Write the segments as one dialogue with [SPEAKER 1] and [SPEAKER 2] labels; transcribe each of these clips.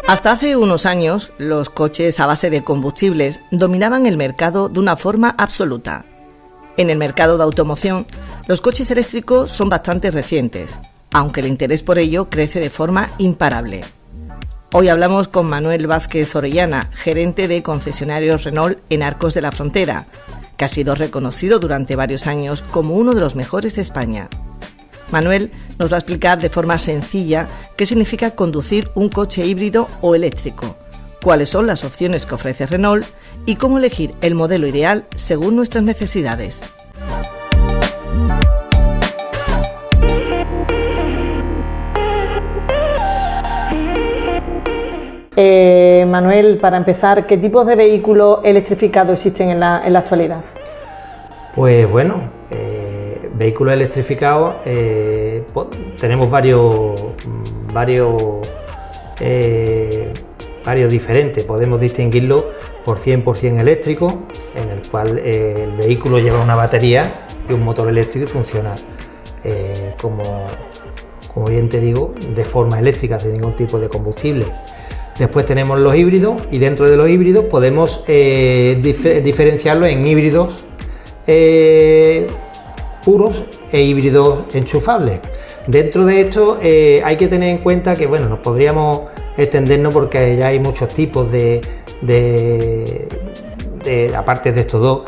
[SPEAKER 1] Hasta hace unos años, los coches a base de combustibles dominaban el mercado de una forma absoluta. En el mercado de automoción, los coches eléctricos son bastante recientes, aunque el interés por ello crece de forma imparable. Hoy hablamos con Manuel Vázquez Orellana, gerente de concesionarios Renault en Arcos de la Frontera, que ha sido reconocido durante varios años como uno de los mejores de España. Manuel nos va a explicar de forma sencilla qué significa conducir un coche híbrido o eléctrico, cuáles son las opciones que ofrece Renault y cómo elegir el modelo ideal según nuestras necesidades. Manuel, para empezar, ¿qué tipos de vehículos electrificados existen en la actualidad?
[SPEAKER 2] Pues bueno, vehículos electrificados, tenemos varios diferentes. Podemos distinguirlo por 100% eléctrico, en el cual el vehículo lleva una batería y un motor eléctrico y funciona como bien te digo, de forma eléctrica, sin ningún tipo de combustible. Después tenemos los híbridos, y dentro de los híbridos podemos diferenciarlos en híbridos puros e híbridos enchufables. Dentro de esto hay que tener en cuenta que bueno, nos podríamos extendernos porque ya hay muchos tipos aparte de estos dos,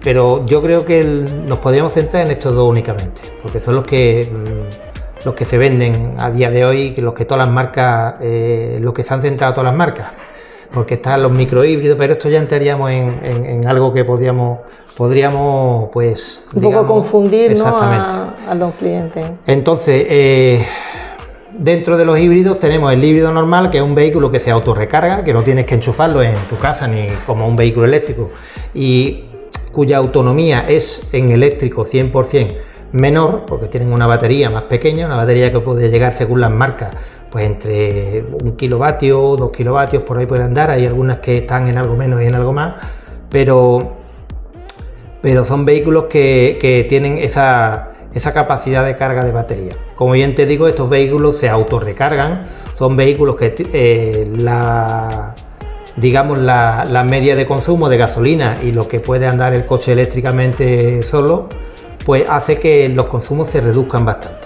[SPEAKER 2] pero yo creo que nos podríamos centrar en estos dos únicamente, porque son los que se venden a día de hoy, los que todas las marcas, los que se han centrado todas las marcas, porque están los microhíbridos, pero esto ya entraríamos en algo que podríamos pues
[SPEAKER 1] un poco confundir, ¿no?, a los clientes.
[SPEAKER 2] Entonces, dentro de los híbridos tenemos el híbrido normal, que es un vehículo que se autorrecarga, que no tienes que enchufarlo en tu casa ni como un vehículo eléctrico, y cuya autonomía es en eléctrico 100% menor, porque tienen una batería más pequeña, una batería que puede llegar, según las marcas, pues entre 1 kilovatio, 2 kilovatios, por ahí puede andar. Hay algunas que están en algo menos y en algo más, pero son vehículos que tienen esa capacidad de carga de batería. Como bien te digo, estos vehículos se autorrecargan, son vehículos que la media de consumo de gasolina y lo que puede andar el coche eléctricamente solo, pues hace que los consumos se reduzcan bastante.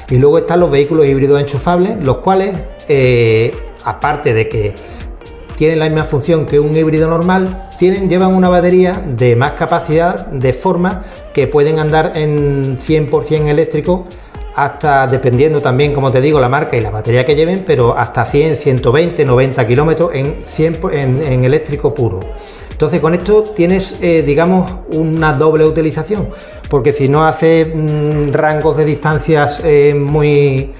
[SPEAKER 2] Y luego están los vehículos híbridos enchufables, los cuales, aparte de que tienen la misma función que un híbrido normal, llevan una batería de más capacidad, de forma que pueden andar en 100% eléctrico, hasta, dependiendo también, como te digo, la marca y la batería que lleven, pero hasta 100, 120, 90 kilómetros en eléctrico puro. Entonces, con esto tienes, digamos, una doble utilización, porque si no haces rangos de distancias muy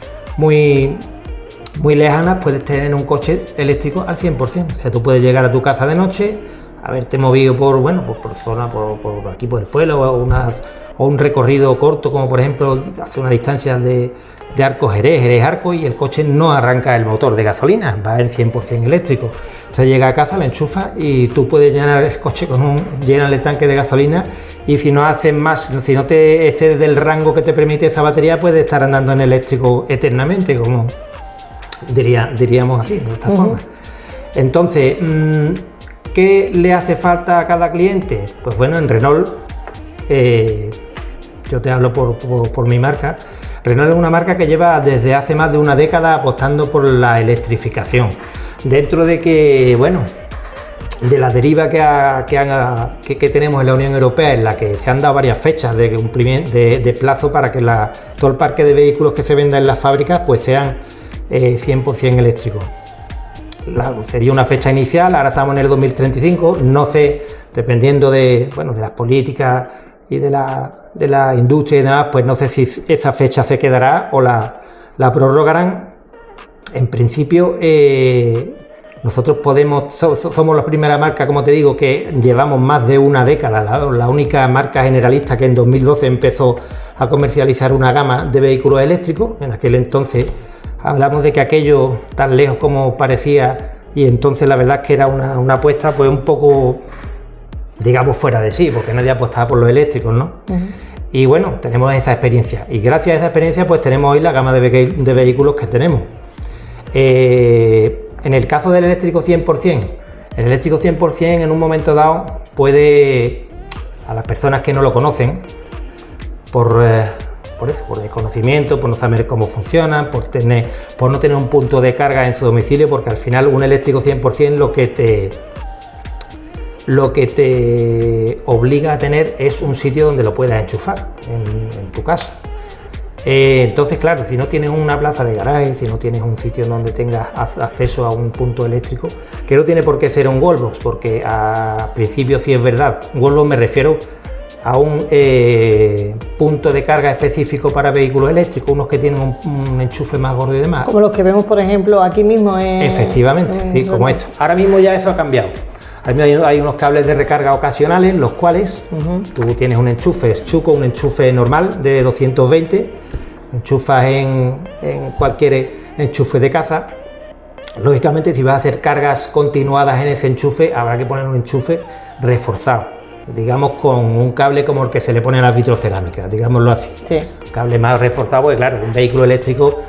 [SPEAKER 2] lejanas, puedes tener un coche eléctrico al 100%. O sea, tú puedes llegar a tu casa de noche, haberte movido por zona, por aquí, por el pueblo, o un recorrido corto, como por ejemplo hacer una distancia de Arcos Jerez Arcos, y el coche no arranca el motor de gasolina, va en 100% eléctrico. Entonces llega a casa, lo enchufa y tú puedes llenar el coche llenar el tanque de gasolina, y si no haces más, si no te excedes del rango que te permite esa batería, puedes estar andando en eléctrico eternamente, como diríamos así, de esta forma. Entonces, ¿qué le hace falta a cada cliente? Pues bueno, en Renault, yo te hablo por mi marca. Renault es una marca que lleva desde hace más de una década apostando por la electrificación. Dentro de que, bueno, de la deriva que tenemos en la Unión Europea, en la que se han dado varias fechas de cumplimiento de plazo para que todo el parque de vehículos que se venda en las fábricas pues sean 100% eléctricos. Se dio una fecha inicial, ahora estamos en el 2035, no sé, dependiendo de las políticas y de la industria y demás, pues no sé si esa fecha se quedará o la prorrogarán. En principio, nosotros somos la primera marca, como te digo, que llevamos más de una década, la única marca generalista que en 2012 empezó a comercializar una gama de vehículos eléctricos. En aquel entonces hablamos de que aquello tan lejos como parecía, y entonces la verdad es que era una apuesta pues un poco, digamos, fuera de sí, porque nadie apostaba por los eléctricos, ¿no? Uh-huh. Y bueno, tenemos esa experiencia, y gracias a esa experiencia pues tenemos hoy la gama de vehículos que tenemos. En el caso del eléctrico 100%, el eléctrico 100% en un momento dado puede, a las personas que no lo conocen, por desconocimiento, por no saber cómo funciona, por no tener un punto de carga en su domicilio, porque al final un eléctrico 100% lo que te obliga a tener es un sitio donde lo puedas enchufar en tu casa. Entonces, claro, si no tienes una plaza de garaje, si no tienes un sitio donde tengas acceso a un punto eléctrico, que no tiene por qué ser un wallbox, porque a principio sí es verdad. Un wallbox me refiero a un punto de carga específico para vehículos eléctricos, unos que tienen un enchufe más gordo y demás.
[SPEAKER 3] Como los que vemos, por ejemplo, aquí mismo
[SPEAKER 2] efectivamente, sí, como esto. Ahora mismo ya eso ha cambiado. Hay unos cables de recarga ocasionales, los cuales tú tienes un enchufe chuco, un enchufe normal de 220, enchufas en cualquier enchufe de casa. Lógicamente, si vas a hacer cargas continuadas en ese enchufe, habrá que poner un enchufe reforzado, digamos con un cable como el que se le pone a las vitrocerámicas, digámoslo así. Sí. Un cable más reforzado, porque claro, un vehículo eléctrico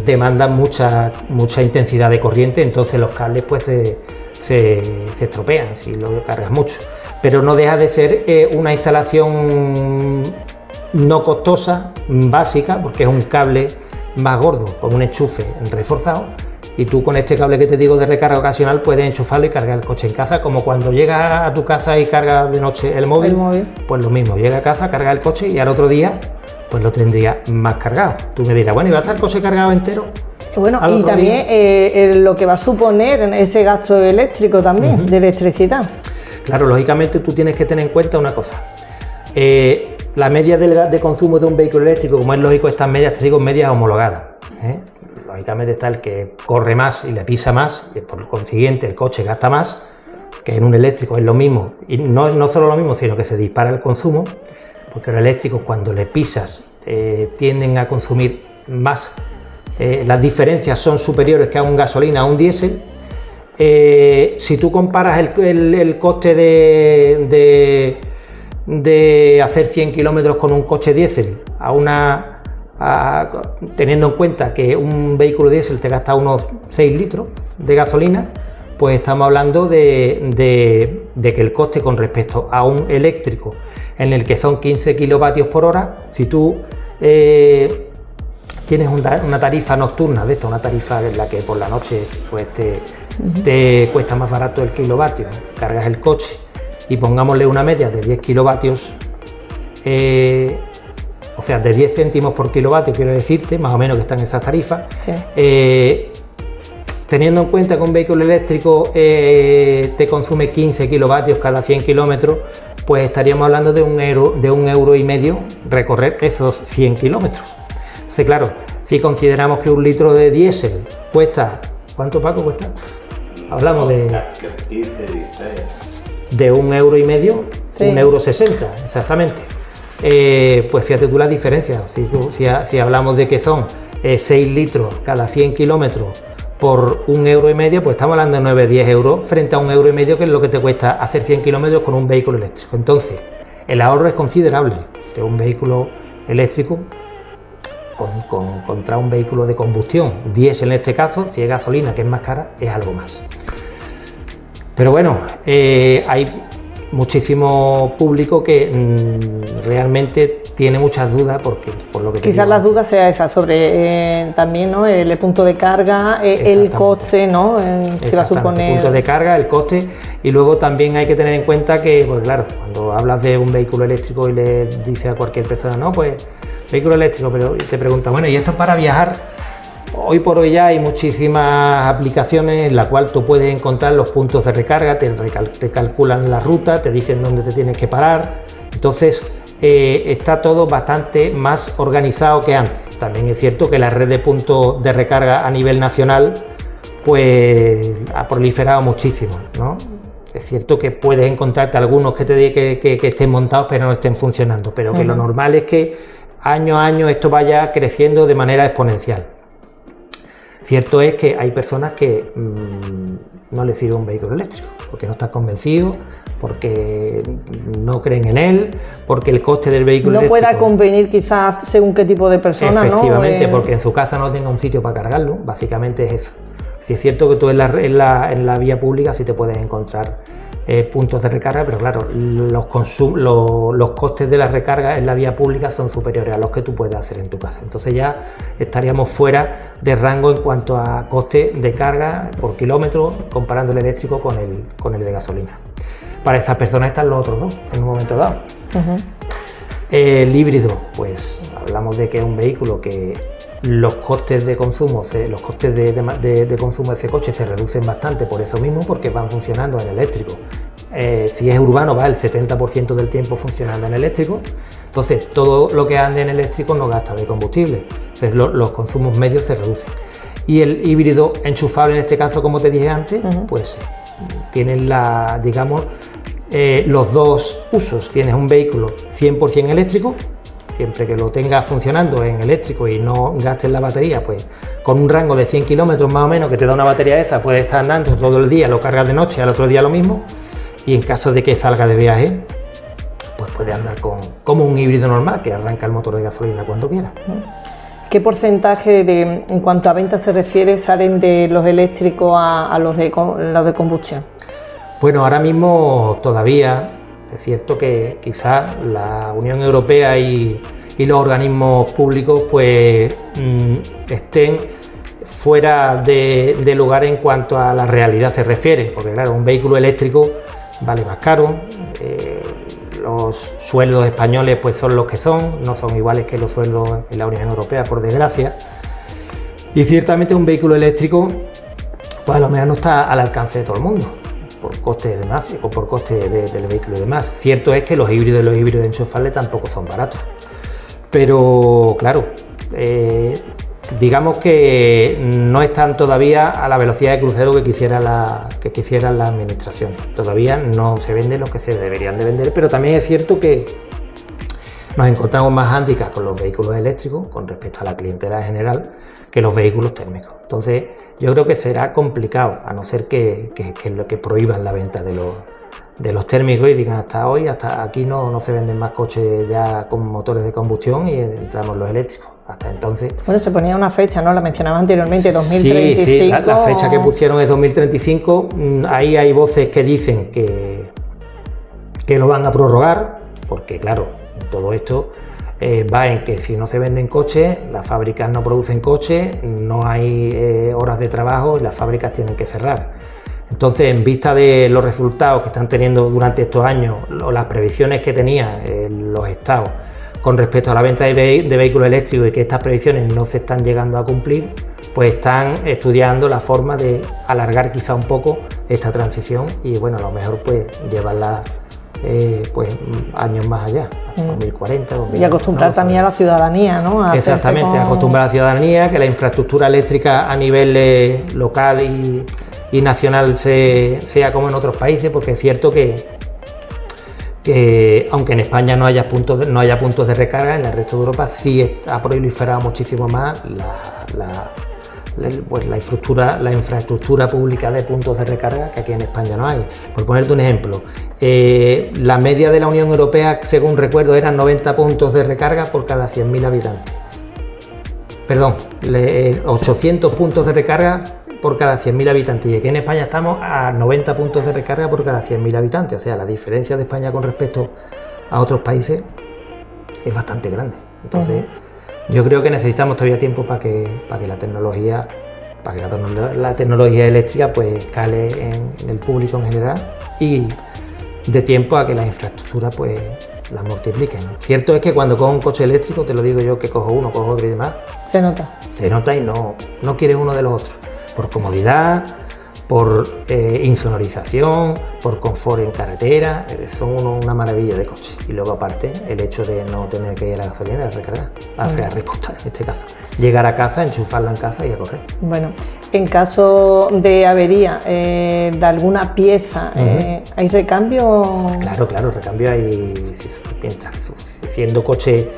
[SPEAKER 2] demanda mucha intensidad de corriente, entonces los cables pues se estropean si lo cargas mucho, pero no deja de ser una instalación no costosa, básica, porque es un cable más gordo con un enchufe reforzado, y tú con este cable que te digo de recarga ocasional puedes enchufarlo y cargar el coche en casa, como cuando llegas a tu casa y cargas de noche el móvil, pues lo mismo, llega a casa, carga el coche y al otro día pues lo tendría más cargado. Tú me dirás, bueno, ¿y va a estar el coche cargado entero?
[SPEAKER 3] Bueno, y también lo que va a suponer ese gasto eléctrico también, de electricidad. Claro,
[SPEAKER 2] lógicamente tú tienes que tener en cuenta una cosa. La media de consumo de un vehículo eléctrico, como es lógico, estas medias, te digo, medias homologadas. Lógicamente está el que corre más y le pisa más, y por consiguiente el coche gasta más, que en un eléctrico es lo mismo. Y no solo lo mismo, sino que se dispara el consumo, porque los eléctricos cuando le pisas tienden a consumir más. Las diferencias son superiores que a un gasolina, a un diésel. Si tú comparas el coste de hacer 100 kilómetros con un coche diésel, teniendo en cuenta que un vehículo diésel te gasta unos 6 litros de gasolina, pues estamos hablando de que el coste con respecto a un eléctrico, en el que son 15 kilovatios por hora, si tú tienes una tarifa nocturna de esta, una tarifa en la que por la noche pues te cuesta más barato el kilovatio, cargas el coche y pongámosle una media de 10 kilovatios, o sea, de 10 céntimos por kilovatio, quiero decirte, más o menos que están esas tarifas. Sí. Teniendo en cuenta que un vehículo eléctrico te consume 15 kilovatios cada 100 kilómetros, pues estaríamos hablando de un euro y medio recorrer esos 100 kilómetros. Entonces, claro, si consideramos que un litro de diésel cuesta, ¿cuánto, Paco, cuesta? Hablamos de un euro y medio, sí. €1,60, exactamente. Pues fíjate tú la diferencia. Si hablamos de que son 6 litros cada 100 kilómetros por un euro y medio, pues estamos hablando de 9-10 euros frente a un euro y medio, que es lo que te cuesta hacer 100 kilómetros con un vehículo eléctrico. Entonces, el ahorro es considerable de un vehículo eléctrico contra un vehículo de combustión, diésel en este caso. Si es gasolina, que es más cara, es algo más. Pero bueno, hay muchísimo público que realmente tiene muchas dudas, porque por lo que
[SPEAKER 3] quizás las dudas sea esa sobre también, ¿no?, el punto de carga, el coste, ¿no? Se va a suponer
[SPEAKER 2] el punto de carga, el coste, y luego también hay que tener en cuenta que, pues claro, cuando hablas de un vehículo eléctrico y le dices a cualquier persona, no, pues vehículo eléctrico, pero te preguntan, bueno, ¿y esto es para viajar? Hoy por hoy ya hay muchísimas aplicaciones en las cuales tú puedes encontrar los puntos de recarga, te calculan la ruta, te dicen dónde te tienes que parar. Entonces está todo bastante más organizado que antes. También es cierto que la red de puntos de recarga a nivel nacional pues ha proliferado muchísimo, ¿no? Es cierto que puedes encontrarte algunos que estén montados pero no estén funcionando, pero que lo normal es que año a año esto vaya creciendo de manera exponencial. Cierto es que hay personas que no les sirve un vehículo eléctrico porque no están convencidos, porque no creen en él, porque el coste del vehículo eléctrico
[SPEAKER 3] no pueda convenir quizás según qué tipo de persona,
[SPEAKER 2] efectivamente,
[SPEAKER 3] ¿no?
[SPEAKER 2] Porque en su casa no tenga un sitio para cargarlo, básicamente es eso. Si es cierto que tú en la vía pública sí te puedes encontrar puntos de recarga, pero claro, los costes de la recarga en la vía pública son superiores a los que tú puedes hacer en tu casa. Entonces ya estaríamos fuera de rango en cuanto a coste de carga por kilómetro, comparando el eléctrico con el de gasolina. Para esas personas están los otros dos en un momento dado. El híbrido, pues hablamos de que es un vehículo que los costes de consumo, los costes de consumo de ese coche se reducen bastante por eso mismo, porque van funcionando en eléctrico. Si es urbano, va el 70% del tiempo funcionando en eléctrico. Entonces todo lo que ande en eléctrico no gasta de combustible. Entonces los consumos medios se reducen. Y el híbrido enchufable, en este caso, como te dije antes, pues tienen los dos usos. Tienes un vehículo 100% eléctrico, siempre que lo tengas funcionando en eléctrico y no gastes la batería, pues con un rango de 100 kilómetros más o menos que te da una batería esa, puedes estar andando todo el día, lo cargas de noche, al otro día lo mismo, y en caso de que salga de viaje, pues puede andar como un híbrido normal, que arranca el motor de gasolina cuando quiera.
[SPEAKER 3] ¿Qué porcentaje en cuanto a ventas se refiere, salen de los eléctricos a los de combustión?
[SPEAKER 2] Bueno, ahora mismo todavía es cierto que quizás la Unión Europea y los organismos públicos pues estén fuera de lugar en cuanto a la realidad se refiere, porque claro, un vehículo eléctrico vale más caro, los sueldos españoles pues son los que son, no son iguales que los sueldos en la Unión Europea, por desgracia, y ciertamente un vehículo eléctrico pues a lo mejor no está al alcance de todo el mundo, por coste de demás, o por coste del vehículo y demás. Cierto es que los híbridos enchufables tampoco son baratos, pero claro, digamos que no están todavía a la velocidad de crucero que quisieran las administraciones. Todavía no se venden los que se deberían de vender, pero también es cierto que nos encontramos más hándicaps con los vehículos eléctricos con respecto a la clientela en general que los vehículos térmicos. Entonces yo creo que será complicado, a no ser que prohíban la venta de los térmicos y digan hasta aquí no se venden más coches ya con motores de combustión y entramos los eléctricos. Hasta entonces... Bueno,
[SPEAKER 3] se ponía una fecha, ¿no? La mencionaba anteriormente, 2035.
[SPEAKER 2] Sí, la fecha que pusieron es 2035. Ahí hay voces que dicen que lo van a prorrogar, porque claro, todo esto va en que si no se venden coches, las fábricas no producen coches, no hay horas de trabajo y las fábricas tienen que cerrar. Entonces, en vista de los resultados que están teniendo durante estos años, o las previsiones que tenían los estados con respecto a la venta de vehículos eléctricos y que estas previsiones no se están llegando a cumplir, pues están estudiando la forma de alargar quizá un poco esta transición y bueno, a lo mejor pues llevarla pues años más allá, hasta 2040, 2050.
[SPEAKER 3] Y acostumbrar también a la ciudadanía, ¿no?
[SPEAKER 2] Exactamente, acostumbrar a la ciudadanía, que la infraestructura eléctrica a nivel local y nacional sea como en otros países, porque es cierto que aunque en España no haya puntos de recarga, en el resto de Europa sí ha proliferado muchísimo más la infraestructura pública de puntos de recarga, que aquí en España no hay. Por ponerte un ejemplo, la media de la Unión Europea, según recuerdo, eran 90 puntos de recarga por cada 100.000 habitantes. Perdón, 800 puntos de recarga por cada 100.000 habitantes, y aquí en España estamos a 90 puntos de recarga por cada 100.000 habitantes, o sea, la diferencia de España con respecto a otros países es bastante grande. Entonces, yo creo que necesitamos todavía tiempo para que la tecnología eléctrica pues cale en el público en general y de tiempo a que las infraestructuras pues las multipliquen. Cierto es que cuando cojo un coche eléctrico, te lo digo yo, que cojo uno, cojo otro y demás, se nota y no quieres uno de los otros, por comodidad, por insonorización, por confort en carretera, son una maravilla de coche. Y luego aparte el hecho de no tener que ir a la gasolina a recargar, o sea, a repostar en este caso, llegar a casa, enchufarlo en casa y a correr.
[SPEAKER 3] Bueno, en caso de avería de alguna pieza, ¿hay recambio?
[SPEAKER 2] Claro, recambio hay, mientras siendo coches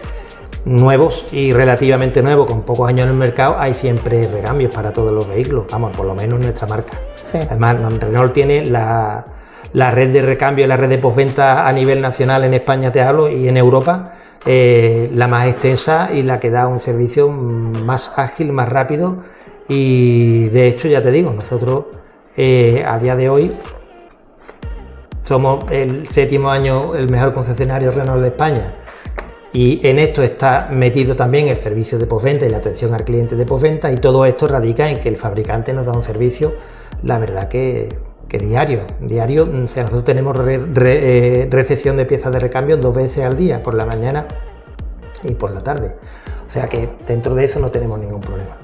[SPEAKER 2] nuevos y relativamente nuevos, con pocos años en el mercado, hay siempre recambios para todos los vehículos, vamos, por lo menos nuestra marca. Sí. Además, Renault tiene la la red de recambio y la red de postventa a nivel nacional en España, te hablo, y en Europa, la más extensa y la que da un servicio más ágil, más rápido. Y de hecho, ya te digo, nosotros a día de hoy somos el 7º año el mejor concesionario Renault de España, y en esto está metido también el servicio de postventa y la atención al cliente de postventa, y todo esto radica en que el fabricante nos da un servicio, la verdad que diario, o sea, nosotros tenemos recepción de piezas de recambio 2 veces al día, por la mañana y por la tarde. O sea que dentro de eso no tenemos ningún problema.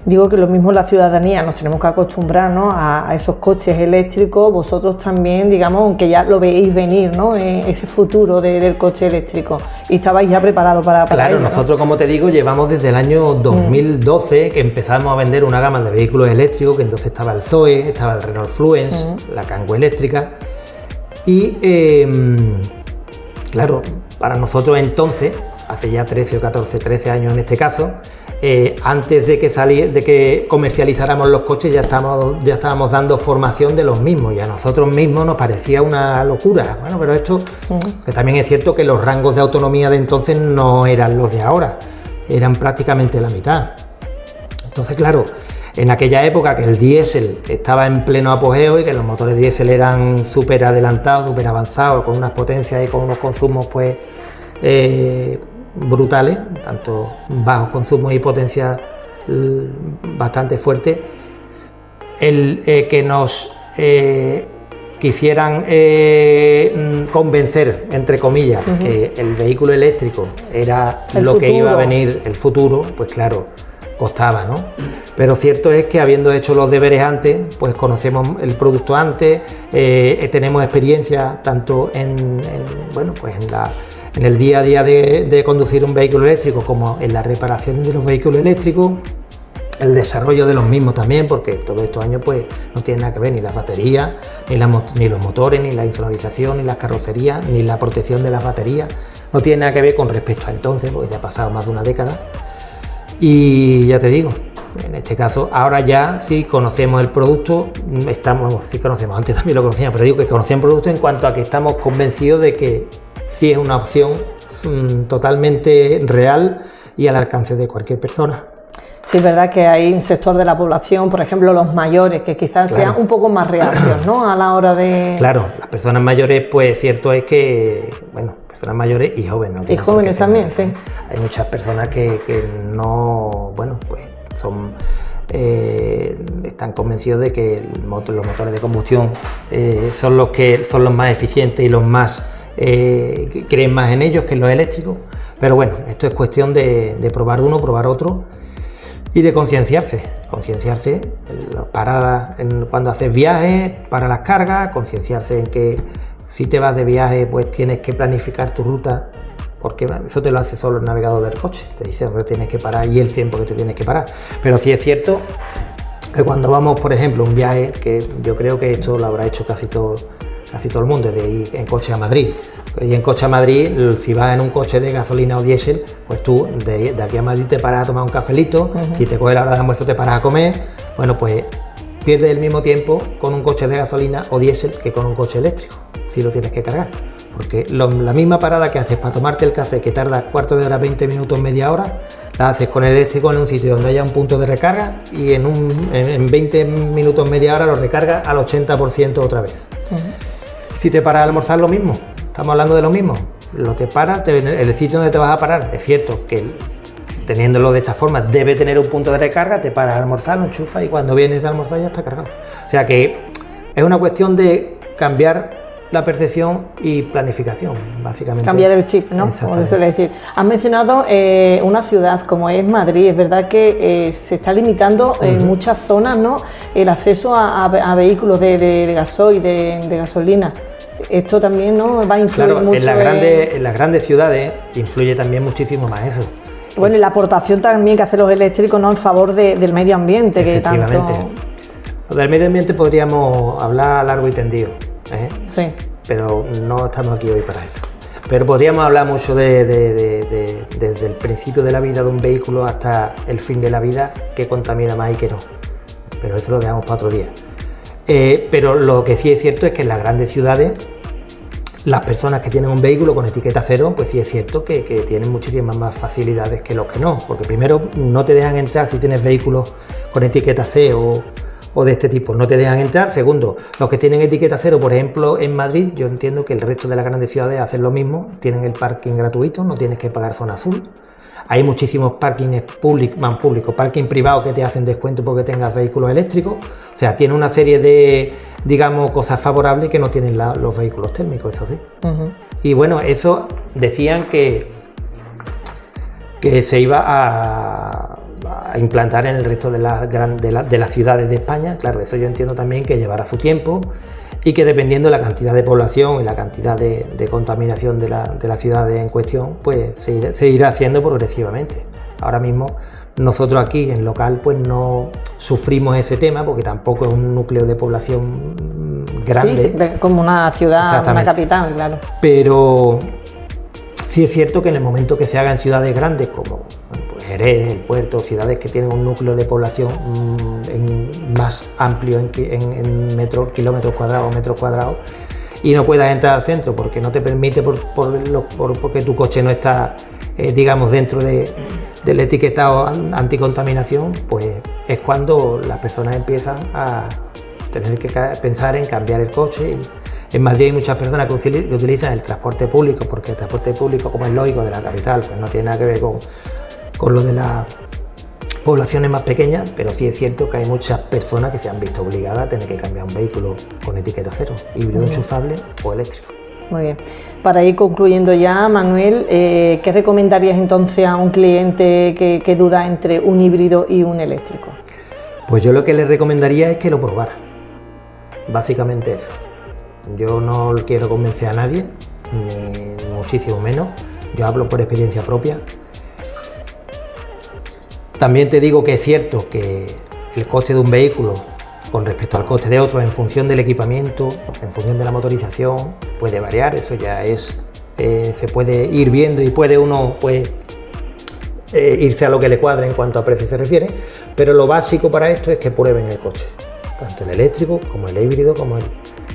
[SPEAKER 3] Digo que lo mismo la ciudadanía, nos tenemos que acostumbrar, ¿no?, a esos coches eléctricos. Vosotros también, digamos, aunque ya lo veis venir, ¿no?, ese futuro del coche eléctrico, y estabais ya preparados para
[SPEAKER 2] claro,
[SPEAKER 3] ello, ¿no?
[SPEAKER 2] Nosotros, como te digo, llevamos desde el año 2012 que empezamos a vender una gama de vehículos eléctricos, que entonces estaba el Zoe, estaba el Renault Fluence, la Kangoo eléctrica, y claro, para nosotros entonces, hace ya 13 o 14, 13 años en este caso, antes de que comercializáramos los coches ya estábamos dando formación de los mismos, y a nosotros mismos nos parecía una locura. Bueno, pero esto, que también es cierto que los rangos de autonomía de entonces no eran los de ahora, eran prácticamente la mitad. Entonces, claro, en aquella época que el diésel estaba en pleno apogeo y que los motores diésel eran súper adelantados, súper avanzados, con unas potencias y con unos consumos pues brutales, tanto bajos consumos y potencias bastante fuertes, que nos quisieran convencer, entre comillas, que el vehículo eléctrico era lo que iba a venir, el futuro, pues claro, costaba, ¿no? Pero cierto es que, habiendo hecho los deberes antes, pues conocemos el producto antes, tenemos experiencia tanto en el día a día de conducir un vehículo eléctrico, como en la reparación de los vehículos eléctricos, el desarrollo de los mismos también, porque todos estos años pues no tiene nada que ver ni las baterías, ni los motores, ni la insonorización, ni las carrocerías, ni la protección de las baterías, no tiene nada que ver con respecto a entonces, porque ya ha pasado más de una década. Y ya te digo, en este caso ahora ya sí conocemos el producto, sí conocemos, antes también lo conocíamos, pero digo que conocemos el producto en cuanto a que estamos convencidos de que sí es una opción totalmente real y al alcance de cualquier persona.
[SPEAKER 3] Sí, es verdad que hay un sector de la población, por ejemplo los mayores, que quizás sean un poco más reacios, ¿no?, a la hora de... Claro,
[SPEAKER 2] las personas mayores, pues cierto es que, bueno, personas mayores y jóvenes, ¿no?
[SPEAKER 3] Y jóvenes también, sí.
[SPEAKER 2] Hay muchas personas que no, bueno, pues están convencidos de que los motores de combustión son los más eficientes y los más creen más en ellos que en los eléctricos, pero bueno, esto es cuestión de probar uno, probar otro, y de concienciarse en las paradas, cuando haces viajes, para las cargas, concienciarse en que si te vas de viaje pues tienes que planificar tu ruta, porque eso te lo hace solo el navegador del coche, te dice dónde tienes que parar y el tiempo que te tienes que parar. Pero sí es cierto que cuando vamos, por ejemplo, un viaje, que yo creo que esto lo habrá hecho casi todo el mundo, de ir en coche a Madrid. Y en coche a Madrid, si vas en un coche de gasolina o diésel, pues tú de aquí a Madrid te paras a tomar un cafelito, si te coges la hora de almuerzo te paras a comer, bueno, pues pierdes el mismo tiempo con un coche de gasolina o diésel que con un coche eléctrico, si lo tienes que cargar. Porque la misma parada que haces para tomarte el café, que tarda cuarto de hora, 20 minutos, media hora, la haces con el eléctrico en un sitio donde haya un punto de recarga, y en 20 minutos, media hora lo recargas al 80% otra vez. Si te paras a almorzar, lo mismo, estamos hablando de lo mismo, lo te paras, el sitio donde te vas a parar, es cierto que teniéndolo de esta forma debe tener un punto de recarga, te paras a almorzar, lo enchufas y cuando vienes de almorzar ya está cargado. O sea que es una cuestión de cambiar la percepción y planificación, básicamente.
[SPEAKER 3] Cambiar el chip, ¿no? Como se suele decir. Has mencionado una ciudad como es Madrid. Es verdad que se está limitando en muchas zonas, ¿no?, el acceso a vehículos de gasoil, de gasolina. Esto también, ¿no?, va a influir mucho
[SPEAKER 2] en las grandes ciudades influye también muchísimo más eso.
[SPEAKER 3] Bueno, y la aportación también que hacen los eléctricos, ¿no?, en favor del medio ambiente.
[SPEAKER 2] Efectivamente. Que tanto... Del medio ambiente podríamos hablar largo y tendido,
[SPEAKER 3] sí,
[SPEAKER 2] pero no estamos aquí hoy para eso. Pero podríamos hablar mucho desde el principio de la vida de un vehículo hasta el fin de la vida, qué contamina más y qué no. Pero eso lo dejamos para otro día. Pero lo que sí es cierto es que en las grandes ciudades, las personas que tienen un vehículo con etiqueta cero, pues sí es cierto que tienen muchísimas más facilidades que los que no, porque primero no te dejan entrar si tienes vehículos con etiqueta C o de este tipo, no te dejan entrar. Segundo, los que tienen etiqueta cero, por ejemplo en Madrid, yo entiendo que el resto de las grandes ciudades hacen lo mismo, tienen el parking gratuito, no tienes que pagar zona azul. Hay muchísimos parkings públicos, parking privados que te hacen descuento porque tengas vehículos eléctricos. O sea, tiene una serie de, digamos, cosas favorables que no tienen los vehículos térmicos, eso sí. Y bueno, eso decían que se iba a implantar en el resto de las ciudades de España. Claro, eso yo entiendo también que llevará su tiempo y que dependiendo de la cantidad de población y la cantidad de contaminación de las ciudades en cuestión, pues se irá haciendo progresivamente. Ahora mismo nosotros aquí en local pues no sufrimos ese tema porque tampoco es un núcleo de población grande.
[SPEAKER 3] Sí, como una ciudad, una capital, claro.
[SPEAKER 2] Pero sí es cierto que en el momento que se haga en ciudades grandes como pues Jerez, El Puerto, ciudades que tienen un núcleo de población más amplio en kilómetros cuadrados o metros cuadrados, y no puedas entrar al centro porque no te permite porque tu coche no está digamos dentro del etiquetado anticontaminación, pues es cuando las personas empiezan a tener que pensar en cambiar el coche. En Madrid hay muchas personas que utilizan el transporte público, porque el transporte público, como es lógico, de la capital, pues no tiene nada que ver con lo de las poblaciones más pequeñas, pero sí es cierto que hay muchas personas que se han visto obligadas a tener que cambiar un vehículo con etiqueta cero, híbrido enchufable o eléctrico.
[SPEAKER 3] Muy bien. Para ir concluyendo ya, Manuel, ¿qué recomendarías entonces a un cliente que duda entre un híbrido y un eléctrico?
[SPEAKER 2] Pues yo lo que le recomendaría es que lo probara, básicamente eso. Yo no quiero convencer a nadie, ni muchísimo menos, yo hablo por experiencia propia. También te digo que es cierto que el coste de un vehículo con respecto al coste de otro, en función del equipamiento, en función de la motorización, puede variar. Eso ya se puede ir viendo y puede uno irse a lo que le cuadre en cuanto a precio se refiere, pero lo básico para esto es que prueben el coche, tanto el eléctrico como el híbrido, como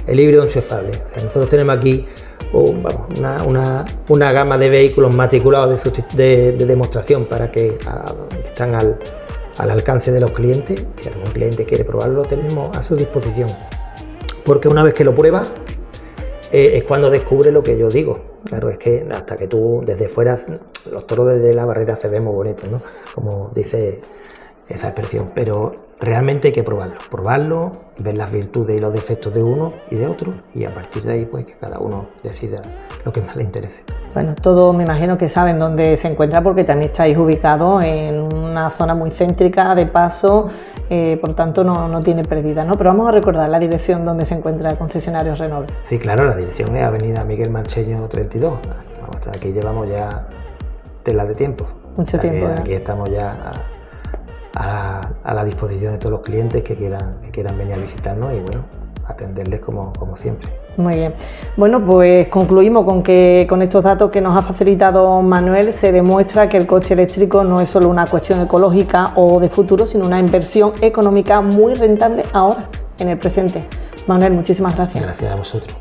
[SPEAKER 2] el híbrido enchufable. O sea, nosotros tenemos aquí una gama de vehículos matriculados de demostración para que están al alcance de los clientes. Si algún cliente quiere probarlo, lo tenemos a su disposición, porque una vez que lo prueba es cuando descubre lo que yo digo. Claro, es que hasta que tú desde fuera, los toros desde la barrera se ven muy bonitos, ¿no? Como dice esa expresión, pero realmente hay que probarlo, ver las virtudes y los defectos de uno y de otro, y a partir de ahí pues que cada uno decida lo que más le interese.
[SPEAKER 3] Bueno, todos me imagino que saben dónde se encuentra, porque también estáis ubicados en una zona muy céntrica, de paso, por tanto no tiene pérdida, ¿no? Pero vamos a recordar la dirección donde se encuentra el concesionario Renault.
[SPEAKER 2] Sí, claro, la dirección es Avenida Miguel Mancheño 32. Hasta aquí llevamos ya tela de tiempo.
[SPEAKER 3] Mucho tiempo.
[SPEAKER 2] Aquí estamos ya a la disposición de todos los clientes que quieran venir a visitarnos y bueno, atenderles como siempre.
[SPEAKER 3] Muy bien. Bueno, pues concluimos con que con estos datos que nos ha facilitado Manuel se demuestra que el coche eléctrico no es solo una cuestión ecológica o de futuro, sino una inversión económica muy rentable ahora, en el presente. Manuel, muchísimas gracias.
[SPEAKER 2] Gracias a vosotros.